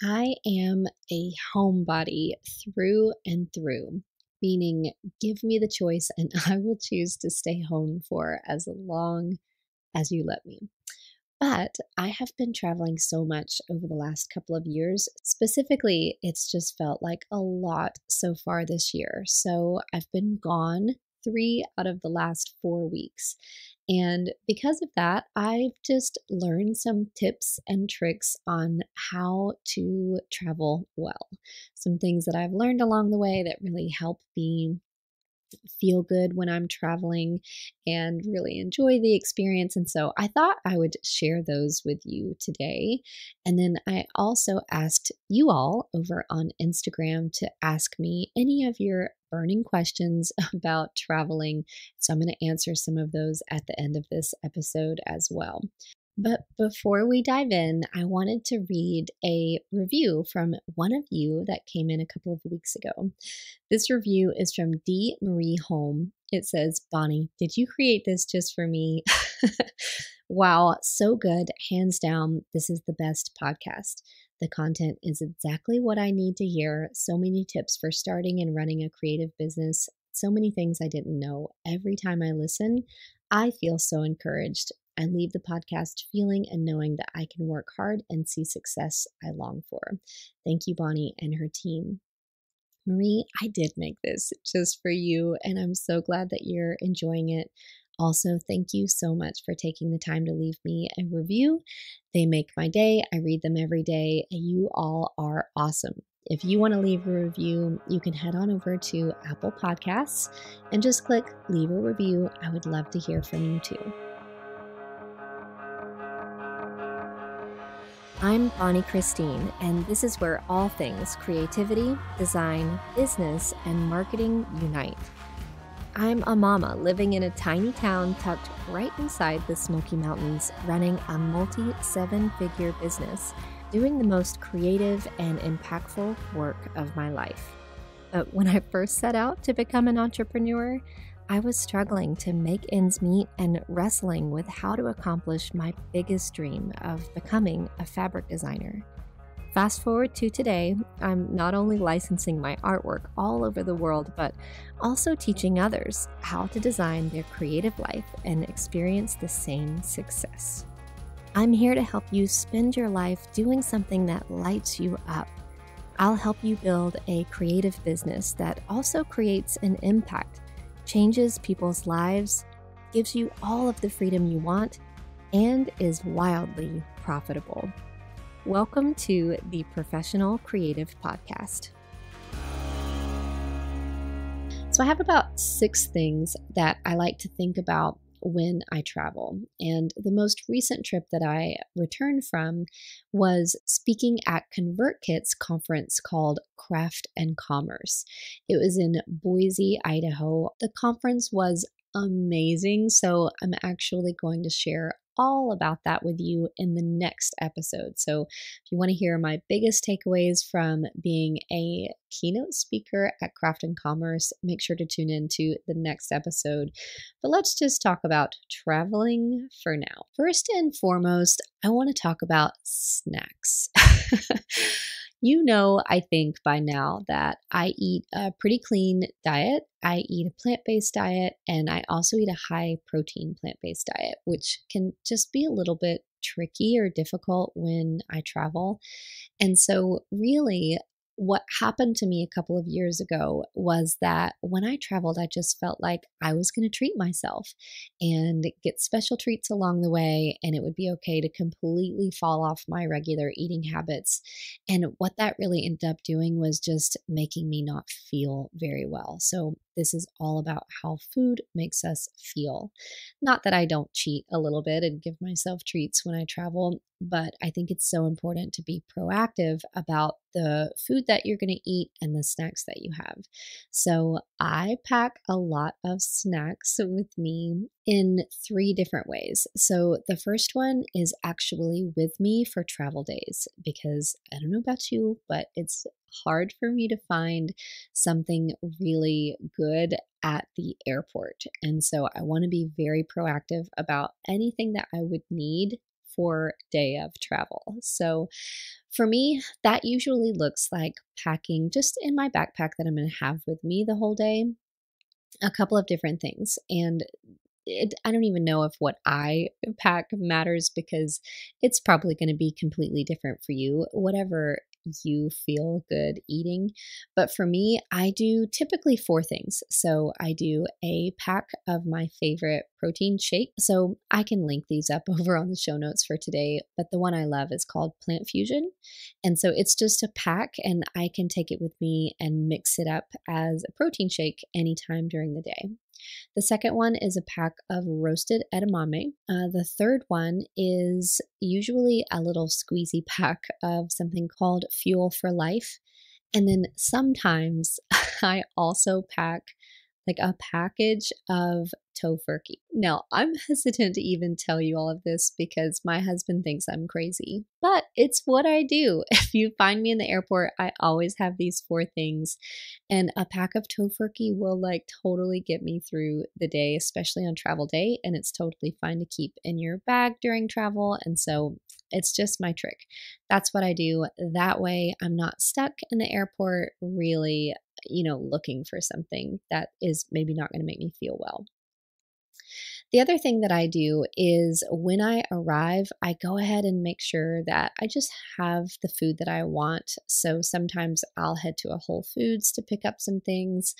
I am a homebody through and through, meaning give me the choice and I will choose to stay home for as long as you let me. But I have been traveling so much over the last couple of years. Specifically, it's just felt like a lot so far this year. So I've been gone 3 out of the last 4 weeks. And because of that, I've just learned some tips and tricks on how to travel well. Some things that I've learned along the way that really help me feel good when I'm traveling and really enjoy the experience. And so I thought I would share those with you today. And then I also asked you all over on Instagram to ask me any of your burning questions about traveling. So I'm going to answer some of those at the end of this episode as well. But before we dive in, I wanted to read a review from one of you that came in a couple of weeks ago. This review is from D. Marie Holm. It says, Bonnie, did you create this just for me? Wow, so good. Hands down, this is the best podcast. The content is exactly what I need to hear. So many tips for starting and running a creative business. So many things I didn't know. Every time I listen, I feel so encouraged. I leave the podcast feeling and knowing that I can work hard and see success I long for. Thank you, Bonnie and her team. Marie, I did make this just for you, and I'm so glad that you're enjoying it. Also, thank you so much for taking the time to leave me a review. They make my day. I read them every day. You all are awesome. If you want to leave a review, you can head on over to Apple Podcasts and just click leave a review. I would love to hear from you too. I'm Bonnie Christine, and this is where all things creativity, design, business, and marketing unite. I'm a mama living in a tiny town tucked right inside the Smoky Mountains, running a multi-7-figure business, doing the most creative and impactful work of my life. But when I first set out to become an entrepreneur, I was struggling to make ends meet and wrestling with how to accomplish my biggest dream of becoming a fabric designer. Fast forward to today, I'm not only licensing my artwork all over the world, but also teaching others how to design their creative life and experience the same success. I'm here to help you spend your life doing something that lights you up. I'll help you build a creative business that also creates an impact, changes people's lives, gives you all of the freedom you want, and is wildly profitable. Welcome to the Professional Creative Podcast. So I have about 6 things that I like to think about when I travel. And the most recent trip that I returned from was speaking at Convertkit's conference called Craft and Commerce. It was in Boise, Idaho. The conference was amazing. So I'm actually going to share all about that with you in the next episode. So if you want to hear my biggest takeaways from being a keynote speaker at Craft and Commerce, make sure to tune in to the next episode. But let's just talk about traveling for now. First and foremost, I want to talk about snacks. You know, I think by now that I eat a pretty clean diet. I eat a plant-based diet, and I also eat a high-protein plant-based diet, which can just be a little bit tricky or difficult when I travel. And so really, what happened to me a couple of years ago was that when I traveled, I just felt like I was going to treat myself and get special treats along the way, and it would be okay to completely fall off my regular eating habits. And what that really ended up doing was just making me not feel very well. So this is all about how food makes us feel. Not that I don't cheat a little bit and give myself treats when I travel, but I think it's so important to be proactive about the food that you're going to eat and the snacks that you have. So I pack a lot of snacks with me in 3 different ways. So the first one is actually with me for travel days, because I don't know about you, but it's hard for me to find something really good at the airport. And so I want to be very proactive about anything that I would need 4-day of travel. So for me, that usually looks like packing just in my backpack that I'm going to have with me the whole day, a couple of different things. And I don't even know if what I pack matters because it's probably going to be completely different for you, whatever you feel good eating. But for me, I do typically 4 things. So I do a pack of my favorite protein shake. So I can link these up over on the show notes for today. But the one I love is called Plant Fusion. And so it's just a pack, and I can take it with me and mix it up as a protein shake anytime during the day. The second one is a pack of roasted edamame. The third one is usually a little squeezy pack of something called Fuel for Life. And then sometimes I also pack like a package of tofurkey. Now, I'm hesitant to even tell you all of this because my husband thinks I'm crazy, but it's what I do. If you find me in the airport, I always have these 4 things, and a pack of tofurkey will like totally get me through the day, especially on travel day, and it's totally fine to keep in your bag during travel, and so it's just my trick. That's what I do. That way, I'm not stuck in the airport really, looking for something that is maybe not going to make me feel well. The other thing that I do is when I arrive, I go ahead and make sure that I just have the food that I want. So sometimes I'll head to a Whole Foods to pick up some things,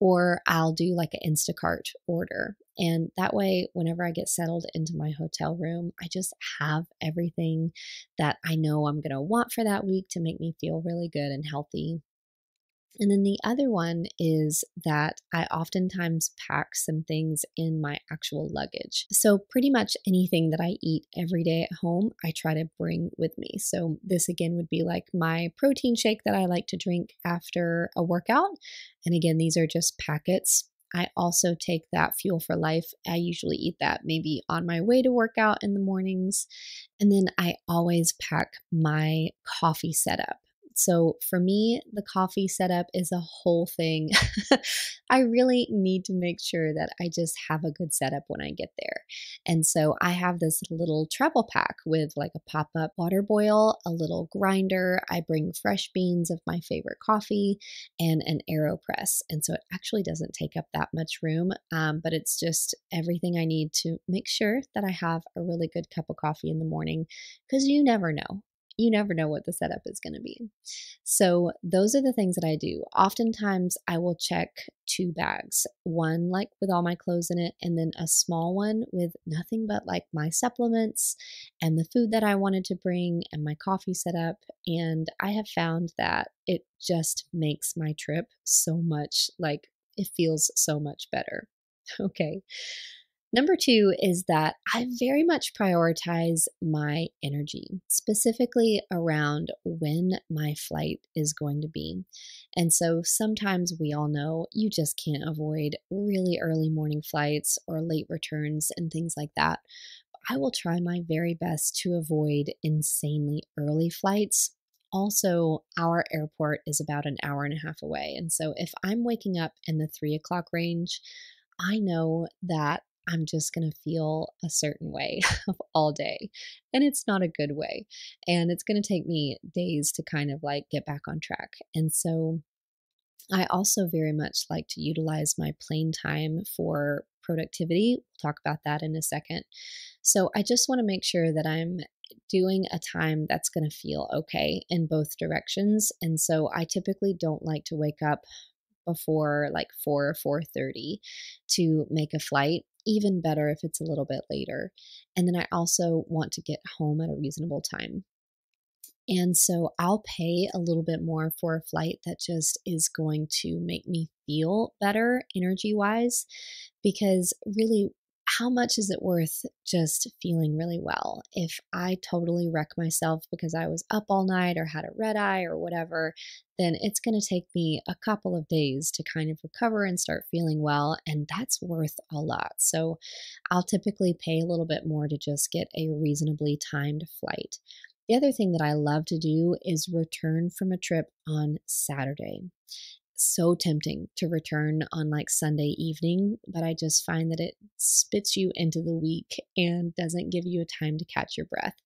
or I'll do like an Instacart order. And that way, whenever I get settled into my hotel room, I just have everything that I know I'm going to want for that week to make me feel really good and healthy. And then the other one is that I oftentimes pack some things in my actual luggage. So, pretty much anything that I eat every day at home, I try to bring with me. So, this again would be like my protein shake that I like to drink after a workout. And again, these are just packets. I also take that Fuel for Life. I usually eat that maybe on my way to work out in the mornings. And then I always pack my coffee setup. So for me, the coffee setup is a whole thing. I really need to make sure that I just have a good setup when I get there. And so I have this little travel pack with like a pop-up water boil, a little grinder. I bring fresh beans of my favorite coffee and an AeroPress. And so it actually doesn't take up that much room, but it's just everything I need to make sure that I have a really good cup of coffee in the morning, because you never know. You never know what the setup is going to be. So, those are the things that I do. Oftentimes, I will check 2 bags, one like with all my clothes in it, and then a small one with nothing but like my supplements and the food that I wanted to bring and my coffee setup. And I have found that it just makes my trip so much like it feels so much better. Okay. Number 2 is that I very much prioritize my energy, specifically around when my flight is going to be. And so sometimes we all know you just can't avoid really early morning flights or late returns and things like that. I will try my very best to avoid insanely early flights. Also, our airport is about an hour and a half away. And so if I'm waking up in the 3 o'clock range, I know that I'm just going to feel a certain way all day. And it's not a good way. And it's going to take me days to kind of like get back on track. And so I also very much like to utilize my plane time for productivity. We'll talk about that in a second. So I just want to make sure that I'm doing a time that's going to feel okay in both directions. And so I typically don't like to wake up before like 4 or 4:30 to make a flight. Even better if it's a little bit later. And then I also want to get home at a reasonable time. And so I'll pay a little bit more for a flight that just is going to make me feel better energy wise, because really, how much is it worth just feeling really well? If I totally wreck myself because I was up all night or had a red eye or whatever, then it's going to take me a couple of days to kind of recover and start feeling well. And that's worth a lot. So I'll typically pay a little bit more to just get a reasonably timed flight. The other thing that I love to do is return from a trip on Saturday. so tempting to return on like Sunday evening, but I just find that it spits you into the week and doesn't give you a time to catch your breath.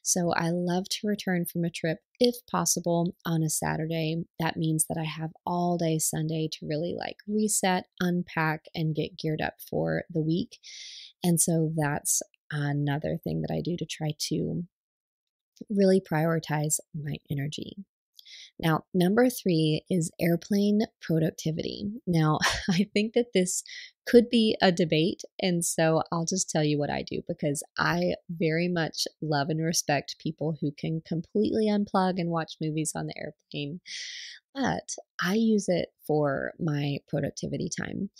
So I love to return from a trip, if possible, on a Saturday. That means that I have all day Sunday to really like reset, unpack, and get geared up for the week. And so that's another thing that I do to try to really prioritize my energy. Now, number 3 is airplane productivity. Now, I think that this could be a debate, and so I'll just tell you what I do because I very much love and respect people who can completely unplug and watch movies on the airplane, but I use it for my productivity time.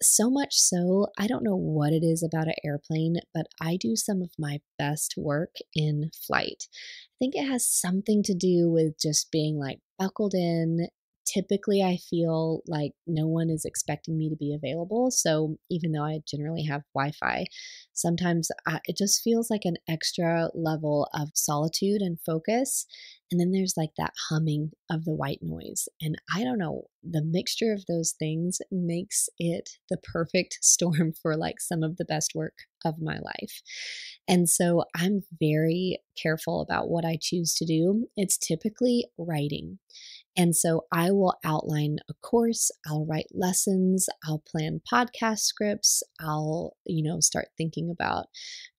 So much so, I don't know what it is about an airplane, but I do some of my best work in flight. I think it has something to do with just being like buckled in. Typically, I feel like no one is expecting me to be available. So even though I generally have Wi-Fi, sometimes it just feels like an extra level of solitude and focus. And then there's like that humming of the white noise. And I don't know, the mixture of those things makes it the perfect storm for like some of the best work of my life. And so I'm very careful about what I choose to do. It's typically writing. And so I will outline a course, I'll write lessons, I'll plan podcast scripts, I'll, start thinking about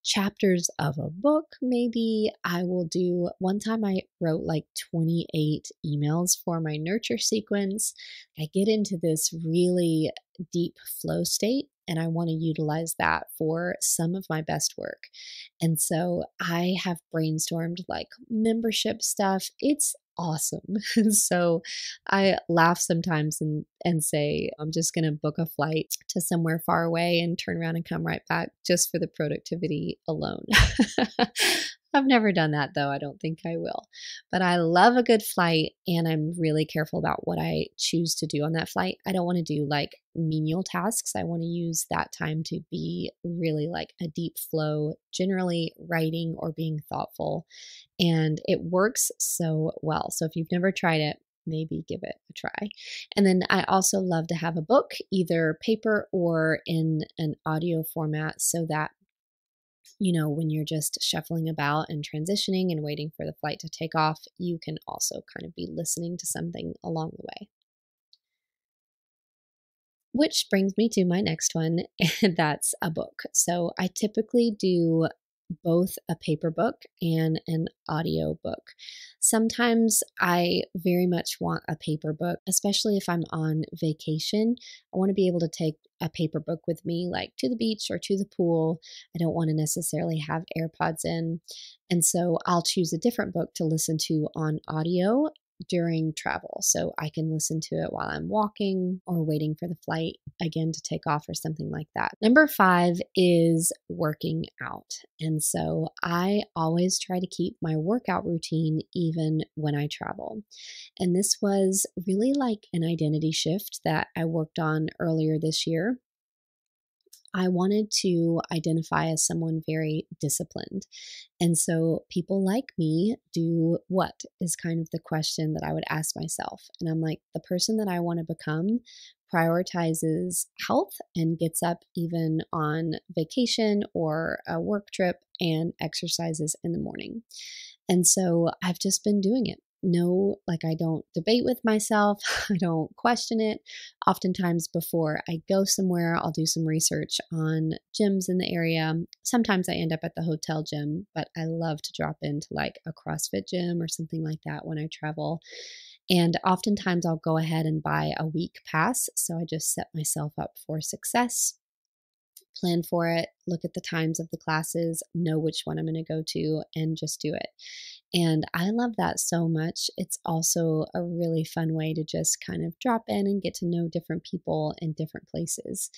chapters of a book. Maybe I will do, one time I wrote like 28 emails for my nurture sequence. I get into this really deep flow state and I want to utilize that for some of my best work. And so I have brainstormed like membership stuff. It's awesome. So I laugh sometimes and say, I'm just going to book a flight to somewhere far away and turn around and come right back just for the productivity alone. I've never done that though. I don't think I will. But I love a good flight and I'm really careful about what I choose to do on that flight. I don't want to do like menial tasks. I want to use that time to be really like a deep flow, generally writing or being thoughtful. And it works so well. So if you've never tried it, maybe give it a try. And then I also love to have a book, either paper or in an audio format, so that when you're just shuffling about and transitioning and waiting for the flight to take off, you can also kind of be listening to something along the way. Which brings me to my next one, and that's a book. So I typically do both a paper book and an audio book. Sometimes I very much want a paper book, especially if I'm on vacation. I want to be able to take a paper book with me, like to the beach or to the pool. I don't want to necessarily have AirPods in. And so I'll choose a different book to listen to on audio during travel. So I can listen to it while I'm walking or waiting for the flight again to take off or something like that. Number 5 is working out. And so I always try to keep my workout routine even when I travel. And this was really like an identity shift that I worked on earlier this year. I wanted to identify as someone very disciplined. And so people like me do what is kind of the question that I would ask myself. And I'm like, the person that I want to become prioritizes health and gets up even on vacation or a work trip and exercises in the morning. And so I've just been doing it. No, like I don't debate with myself. I don't question it. Oftentimes before I go somewhere, I'll do some research on gyms in the area. Sometimes I end up at the hotel gym, but I love to drop into like a CrossFit gym or something like that when I travel. And oftentimes I'll go ahead and buy a week pass. So I just set myself up for success. Plan for it, look at the times of the classes, know which one I'm going to go to, and just do it. And I love that so much. It's also a really fun way to just kind of drop in and get to know different people in different places.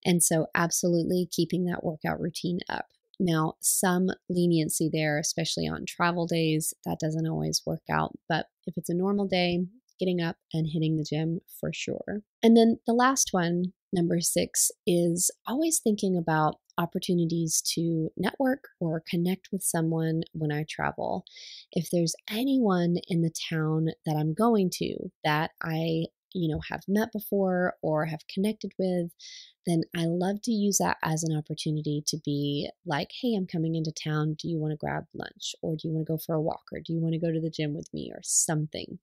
And so absolutely keeping that workout routine up. Now, some leniency there, especially on travel days, that doesn't always work out. But if it's a normal day, getting up and hitting the gym for sure. And then the last one, number 6, is always thinking about opportunities to network or connect with someone when I travel. If there's anyone in the town that I'm going to that I have met before or have connected with, then I love to use that as an opportunity to be like, hey, I'm coming into town. Do you want to grab lunch? Or do you want to go for a walk? Or do you want to go to the gym with me or something?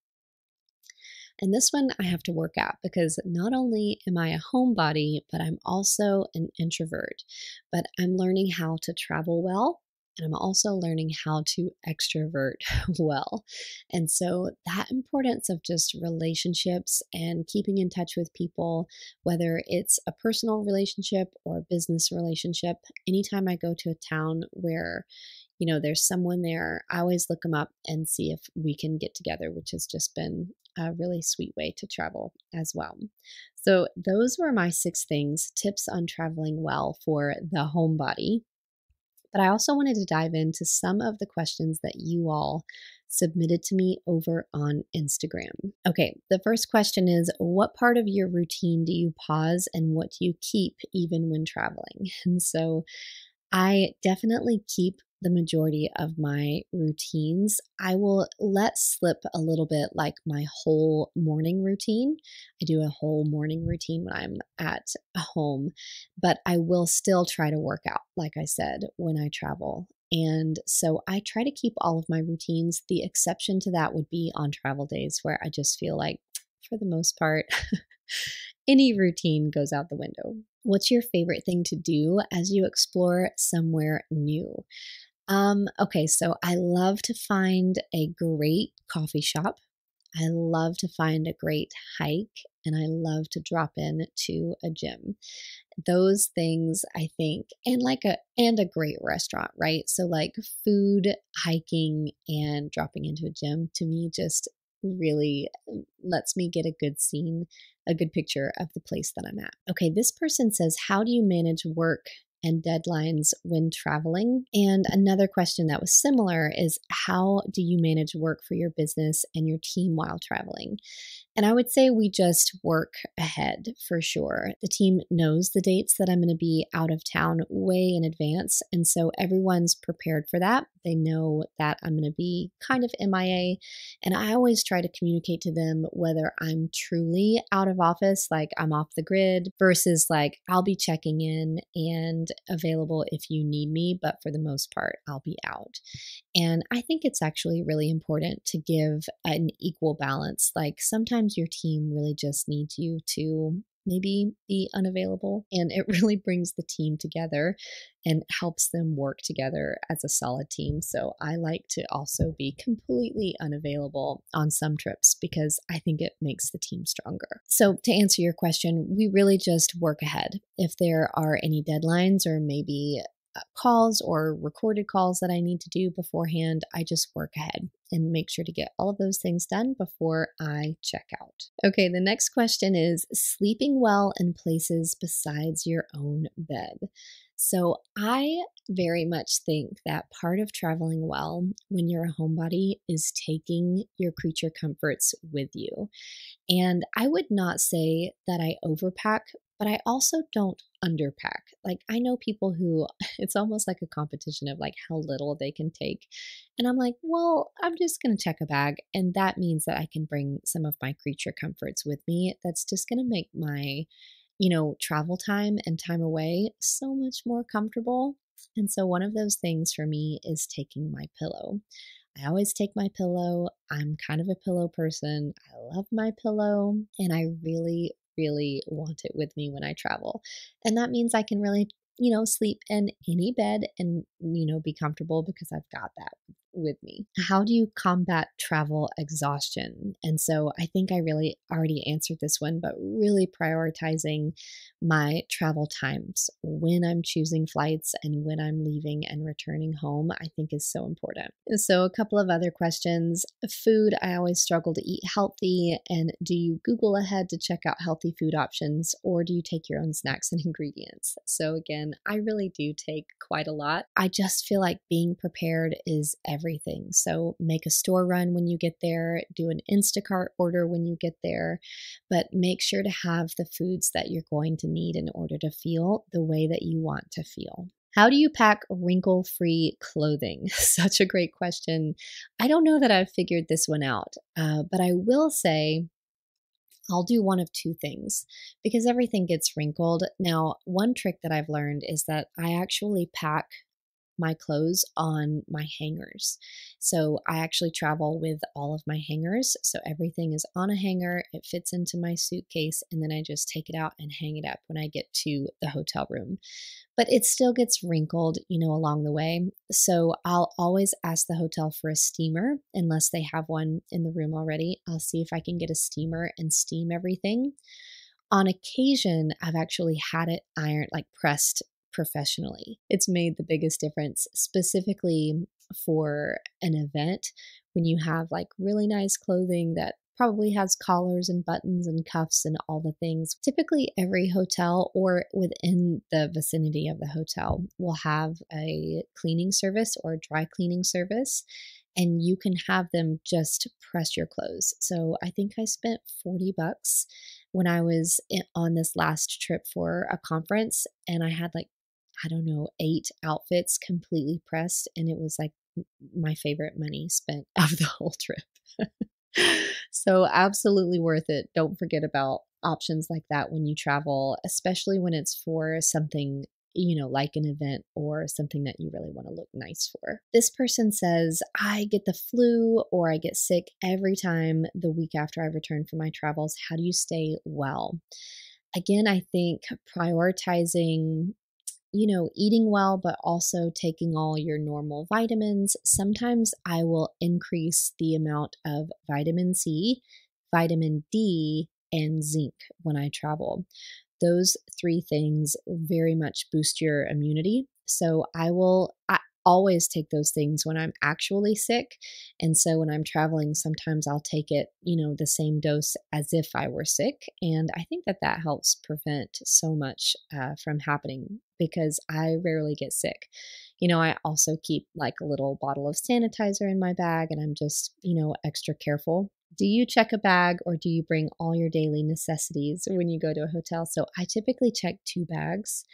And this one I have to work out because not only am I a homebody, but I'm also an introvert. But I'm learning how to travel well. And I'm also learning how to extrovert well. And so, that importance of just relationships and keeping in touch with people, whether it's a personal relationship or a business relationship, anytime I go to a town where there's someone there, I always look them up and see if we can get together, which has just been a really sweet way to travel as well. So, those were my 6 tips on traveling well for the homebody. But I also wanted to dive into some of the questions that you all submitted to me over on Instagram. Okay, the first question is, what part of your routine do you pause and what do you keep even when traveling? And so I definitely keep the majority of my routines. I will let slip a little bit like my whole morning routine. I do a whole morning routine when I'm at home, but I will still try to work out, like I said, when I travel. And so I try to keep all of my routines. The exception to that would be on travel days where I just feel like, for the most part, any routine goes out the window. What's your favorite thing to do as you explore somewhere new? Okay, so I love to find a great coffee shop. I love to find a great hike, and I love to drop in to a gym. Those things, I think, and a great restaurant, right? So like food, hiking, and dropping into a gym to me just really lets me get a good picture of the place that I'm at. Okay, this person says, how do you manage work and deadlines when traveling? And another question that was similar is, how do you manage work for your business and your team while traveling? And I would say we just work ahead for sure. The team knows the dates that I'm going to be out of town way in advance. And so everyone's prepared for that. They know that I'm going to be kind of MIA. And I always try to communicate to them whether I'm truly out of office, like I'm off the grid, versus like I'll be checking in and available if you need me. But for the most part, I'll be out. And I think it's actually really important to give an equal balance. Like sometimes your team really just needs you to maybe be unavailable, and it really brings the team together and helps them work together as a solid team. So I like to also be completely unavailable on some trips because I think it makes the team stronger. So to answer your question, we really just work ahead. If there are any deadlines or maybe calls or recorded calls that I need to do beforehand, I just work ahead and make sure to get all of those things done before I check out. Okay, the next question is sleeping well in places besides your own bed. So I very much think that part of traveling well when you're a homebody is taking your creature comforts with you. And I would not say that I overpack, but I also don't underpack. Like I know people who it's almost like a competition of like how little they can take. And I'm like, well, I'm just going to check a bag. And that means that I can bring some of my creature comforts with me. That's just going to make my, travel time and time away so much more comfortable. And so one of those things for me is taking my pillow. I always take my pillow. I'm kind of a pillow person. I love my pillow, and I really, really want it with me when I travel. And that means I can really, sleep in any bed and, be comfortable because I've got that with me. How do you combat travel exhaustion? And so I think I really already answered this one, but really prioritizing my travel times when I'm choosing flights and when I'm leaving and returning home, I think is so important. So a couple of other questions. Food, I always struggle to eat healthy. And do you Google ahead to check out healthy food options, or do you take your own snacks and ingredients? So again, I really do take quite a lot. I just feel like being prepared is everything. So make a store run when you get there, do an Instacart order when you get there, but make sure to have the foods that you're going to need in order to feel the way that you want to feel. How do you pack wrinkle-free clothing? Such a great question. I don't know that I've figured this one out, but I will say I'll do one of two things because everything gets wrinkled. Now, one trick that I've learned is that I actually pack my clothes on my hangers. So I actually travel with all of my hangers. So everything is on a hanger, it fits into my suitcase, and then I just take it out and hang it up when I get to the hotel room. But it still gets wrinkled, along the way. So I'll always ask the hotel for a steamer unless they have one in the room already. I'll see if I can get a steamer and steam everything. On occasion, I've actually had it ironed, like pressed professionally. It's made the biggest difference, specifically for an event when you have like really nice clothing that probably has collars and buttons and cuffs and all the things. Typically, every hotel or within the vicinity of the hotel will have a cleaning service or a dry cleaning service, and you can have them just press your clothes. So I think I spent $40 when I was on this last trip for a conference, and I had like, I don't know, 8 outfits completely pressed, and it was like my favorite money spent of the whole trip. So absolutely worth it. Don't forget about options like that when you travel, especially when it's for something, like an event or something that you really want to look nice for. This person says, I get the flu or I get sick every time the week after I return from my travels. How do you stay well? Again, I think prioritizing eating well, but also taking all your normal vitamins. Sometimes I will increase the amount of vitamin C, vitamin D, and zinc when I travel. Those 3 things very much boost your immunity. So I always take those things when I'm actually sick. And so when I'm traveling, sometimes I'll take it, the same dose as if I were sick. And I think that helps prevent so much from happening because I rarely get sick. I also keep like a little bottle of sanitizer in my bag, and I'm just, extra careful. Do you check a bag or do you bring all your daily necessities when you go to a hotel? So I typically check 2 bags,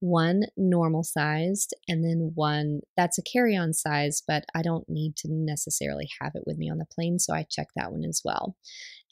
one normal sized, and then one that's a carry-on size, but I don't need to necessarily have it with me on the plane. So I check that one as well.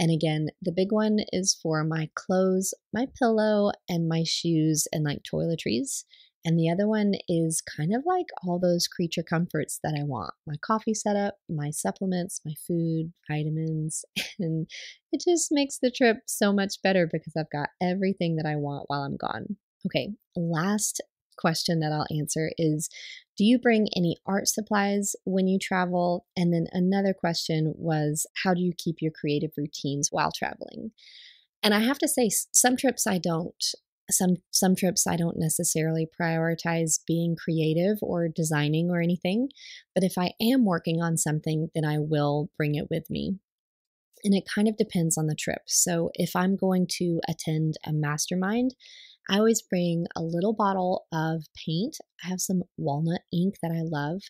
And again, the big one is for my clothes, my pillow, and my shoes and like toiletries. And the other one is kind of like all those creature comforts that I want: my coffee setup, my supplements, my food, vitamins. And it just makes the trip so much better because I've got everything that I want while I'm gone. Okay, last question that I'll answer is, do you bring any art supplies when you travel? And then another question was, how do you keep your creative routines while traveling? And I have to say, some trips I don't. Some trips I don't necessarily prioritize being creative or designing or anything. But if I am working on something, then I will bring it with me. And it kind of depends on the trip. So if I'm going to attend a mastermind, I always bring a little bottle of paint. I have some walnut ink that I love,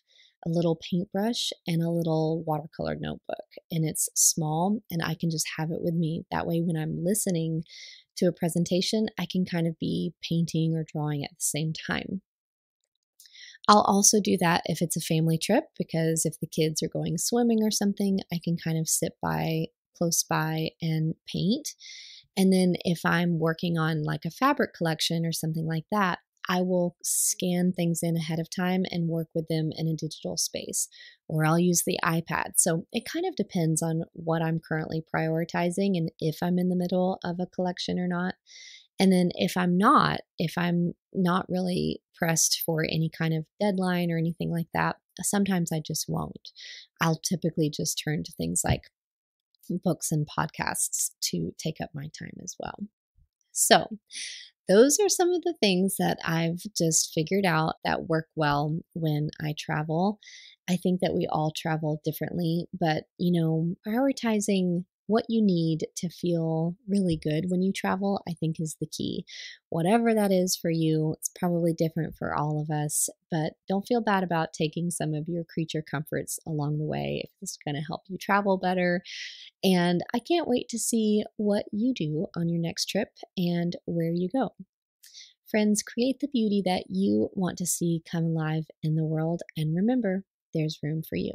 a little paintbrush, and a little watercolor notebook. And it's small, and I can just have it with me. That way, when I'm listening to a presentation, I can kind of be painting or drawing at the same time. I'll also do that if it's a family trip, because if the kids are going swimming or something, I can kind of sit by close by and paint. And then if I'm working on like a fabric collection or something like that, I will scan things in ahead of time and work with them in a digital space, or I'll use the iPad. So it kind of depends on what I'm currently prioritizing and if I'm in the middle of a collection or not. And then if I'm not really pressed for any kind of deadline or anything like that, sometimes I just won't. I'll typically just turn to things like books and podcasts to take up my time as well. So those are some of the things that I've just figured out that work well when I travel. I think that we all travel differently, but prioritizing what you need to feel really good when you travel, I think is the key. Whatever that is for you, it's probably different for all of us, but don't feel bad about taking some of your creature comforts along the way if it's going to help you travel better. And I can't wait to see what you do on your next trip and where you go. Friends, create the beauty that you want to see come alive in the world. And remember, there's room for you.